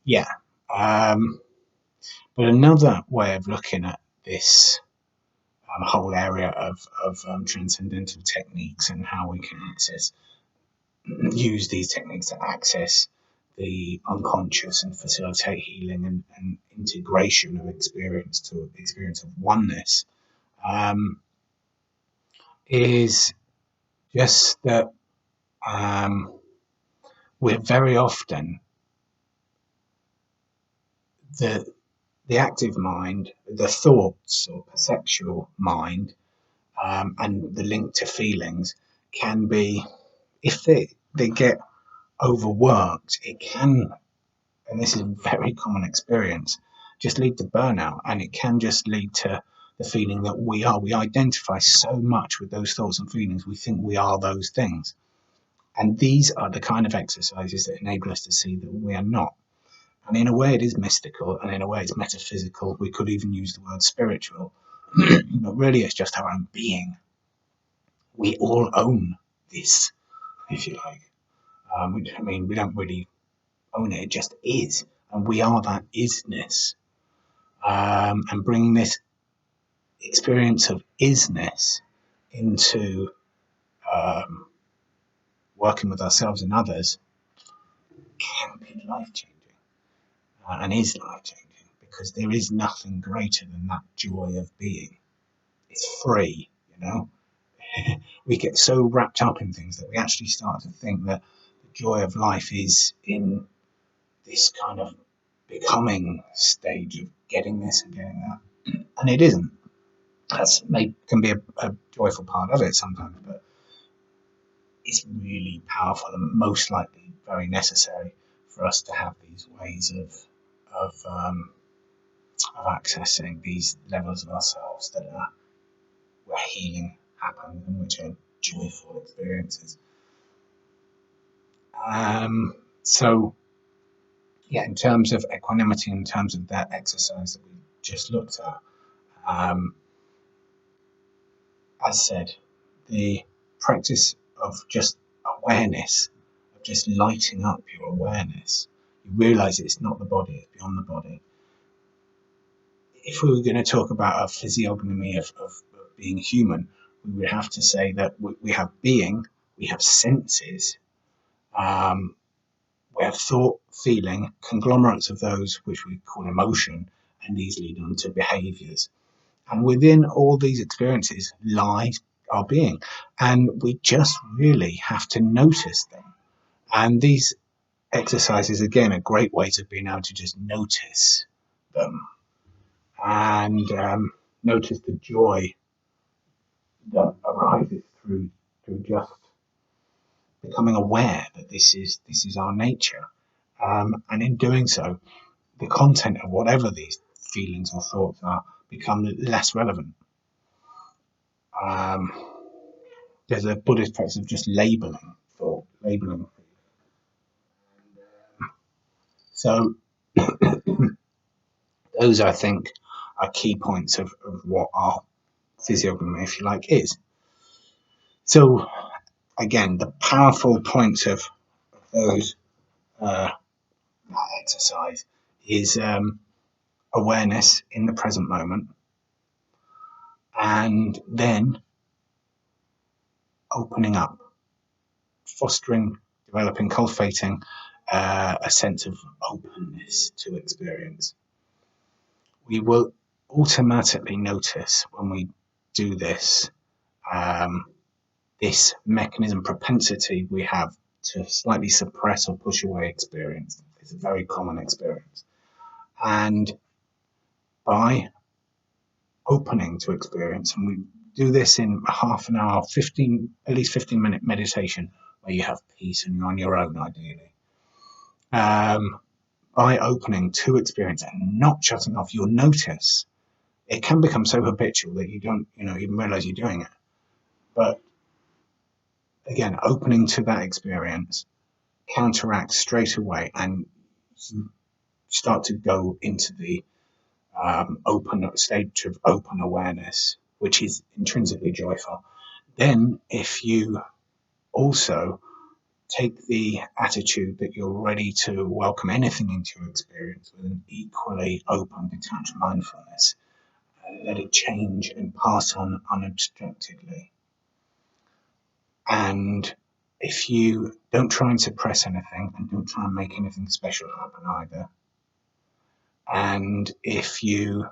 yeah. But another way of looking at this whole area of transcendental techniques and how we can use these techniques to access the unconscious and facilitate healing and integration of experience to experience of oneness, is just that we're very often the active mind, the thoughts or perceptual mind, and the link to feelings can be, if they get overworked, it can, and this is a very common experience, just lead to burnout. And it can just lead to the feeling that we identify so much with those thoughts and feelings, we think we are those things. And these are the kind of exercises that enable us to see that we are not. And in a way, it is mystical, and in a way, it's metaphysical. We could even use the word spiritual, but really, it's just our own being. We all own this, if you like. We don't really own it; it just is, and we are that isness. And bringing this experience of isness into working with ourselves and others can be life changing, and is life changing, because there is nothing greater than that joy of being. It's free, you know. We get so wrapped up in things that we actually start to think that the joy of life is in this kind of becoming stage of getting this and getting that, and it isn't. Can be a joyful part of it sometimes, but it's really powerful and most likely very necessary for us to have these ways of accessing these levels of ourselves that are where healing happens and which are joyful experiences. So, yeah, in terms of equanimity, in terms of that exercise that we just looked at, as said, the practice of just awareness, of just lighting up your awareness, you realize it's not the body, it's beyond the body. If we were going to talk about a physiognomy of being human, we would have to say that we have being, we have senses, we have thought, feeling, conglomerates of those which we call emotion, and these lead on to behaviors. And within all these experiences lies our being, and we just really have to notice them. And these exercises, again, are great ways of being able to just notice them and notice the joy that arises through just becoming aware that this is our nature, and in doing so, the content of whatever these feelings or thoughts are become less relevant. There's a Buddhist practice of just labeling thought, labeling. So those, I think, are key points of what our physiognomy, if you like, is. So again, the powerful points of those that exercise is awareness in the present moment, and then opening up, fostering, developing, cultivating a sense of openness to experience. We will automatically notice when we do this, this mechanism, propensity we have to slightly suppress or push away experience. It's a very common experience. And by opening to experience, and we do this in half an hour, at least 15-minute meditation where you have peace and you're on your own, ideally. By opening to experience and not shutting off, you'll notice it can become so habitual that you don't, even realize you're doing it. But again, opening to that experience counteracts straight away, and you start to go into the open stage of open awareness, which is intrinsically joyful. Then, if you also take the attitude that you're ready to welcome anything into your experience with an equally open, detached mindfulness. Let it change and pass on unobstructedly. And if you don't try and suppress anything and don't try and make anything special happen either, and if you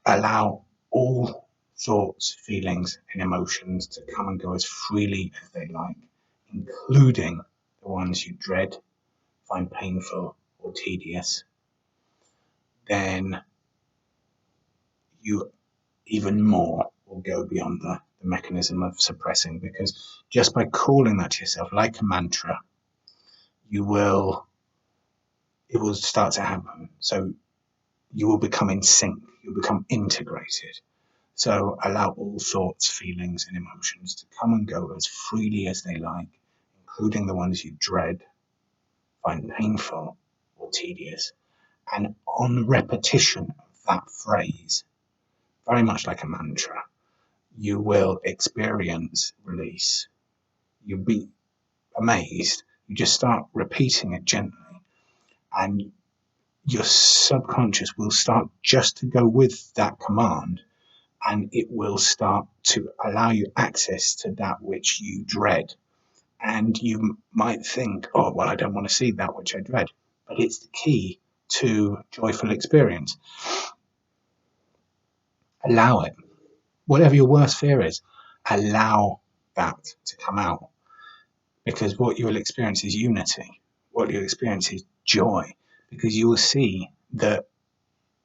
allow all thoughts, feelings, and emotions to come and go as freely as they like, including the ones you dread, find painful, or tedious, then you even more will go beyond the mechanism of suppressing, because just by calling that to yourself like a mantra, it will start to happen. So you will become in sync, you'll become integrated. So allow all thoughts, feelings, and emotions to come and go as freely as they like, including the ones you dread, find painful, or tedious. And on repetition of that phrase, very much like a mantra, you will experience release. You'll be amazed. You just start repeating it gently, and your subconscious will start just to go with that command, and it will start to allow you access to that which you dread. And you might think, oh, well, I don't want to see that which I dread. But it's the key to joyful experience. Allow it. Whatever your worst fear is, allow that to come out. Because what you will experience is unity. What you'll experience is joy. Because you will see that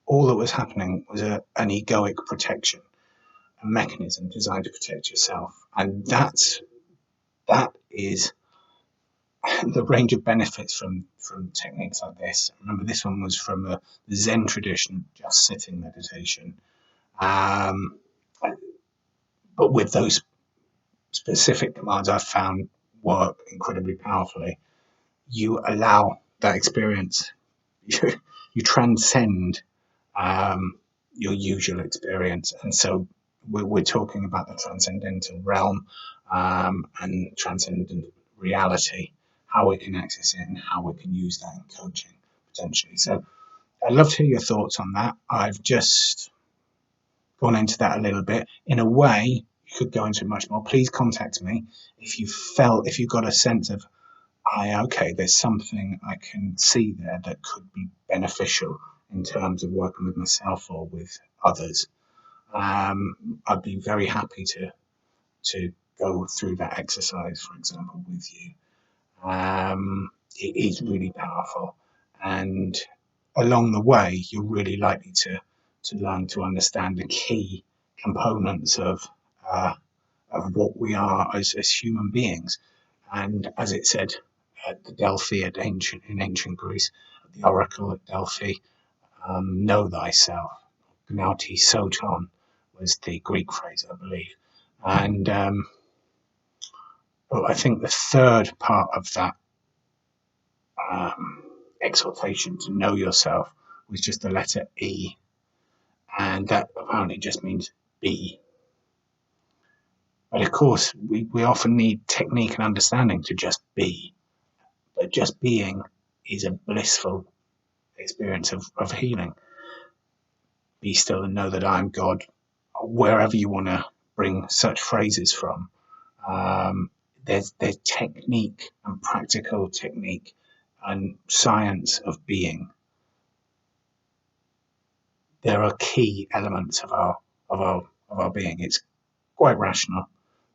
all that was happening was an egoic protection, a mechanism designed to protect yourself. And that is the range of benefits from techniques like this. Remember, this one was from the Zen tradition, just sitting meditation. But with those specific commands, I've found work incredibly powerfully. You allow that experience. You transcend your usual experience, and so we're talking about the transcendental realm and transcendent reality, how we can access it and how we can use that in coaching potentially. So I'd love to hear your thoughts on that. I've just gone into that a little bit. In a way, you could go into it much more. Please contact me if you got a sense of, okay, there's something I can see there that could be beneficial in terms of working with myself or with others. I'd be very happy to go through that exercise, for example, with you. It is really powerful, and along the way, you're really likely to learn to understand the key components of what we are as human beings. And as it said at the Delphi in ancient Greece, the oracle at Delphi, know thyself. Gnauti soton was the Greek phrase, I believe. And I think the third part of that exhortation to know yourself was just the letter E, and that apparently just means be. But of course, we often need technique and understanding to just be. But just being is a blissful experience of healing. Be still and know that I am God. Wherever you want to bring such phrases from, there's technique and practical technique and science of being. There are key elements of our being. It's quite rational.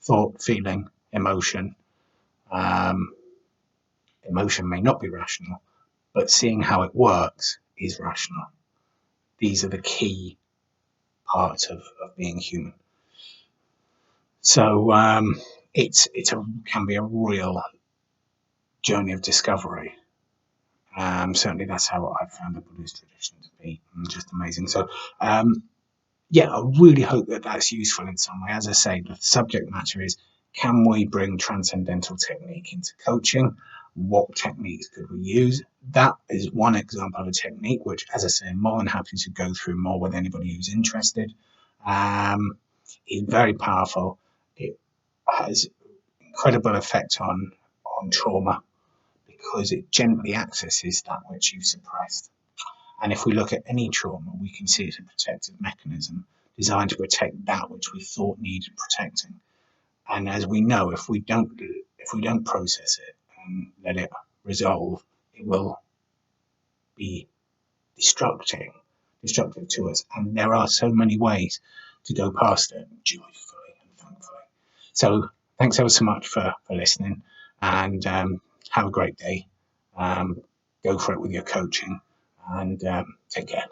Thought, feeling, emotion. Emotion may not be rational, but seeing how it works is rational. These are the key parts of being human. So can be a real journey of discovery. Certainly, that's how I've found the Buddhist tradition to be. Just amazing. So, I really hope that that's useful in some way. As I say, the subject matter is, can we bring transcendental technique into coaching? What techniques could we use? That is one example of a technique, which, as I say, I'm more than happy to go through more with anybody who's interested. It's very powerful. It has incredible effect on trauma, because it gently accesses that which you've suppressed. And if we look at any trauma, we can see it's a protective mechanism designed to protect that which we thought needed protecting. And as we know, if we don't process it and let it resolve, it will be destructive to us. And there are so many ways to go past it joyfully and thankfully. So thanks ever so much for listening, and have a great day. Go for it with your coaching, and take care.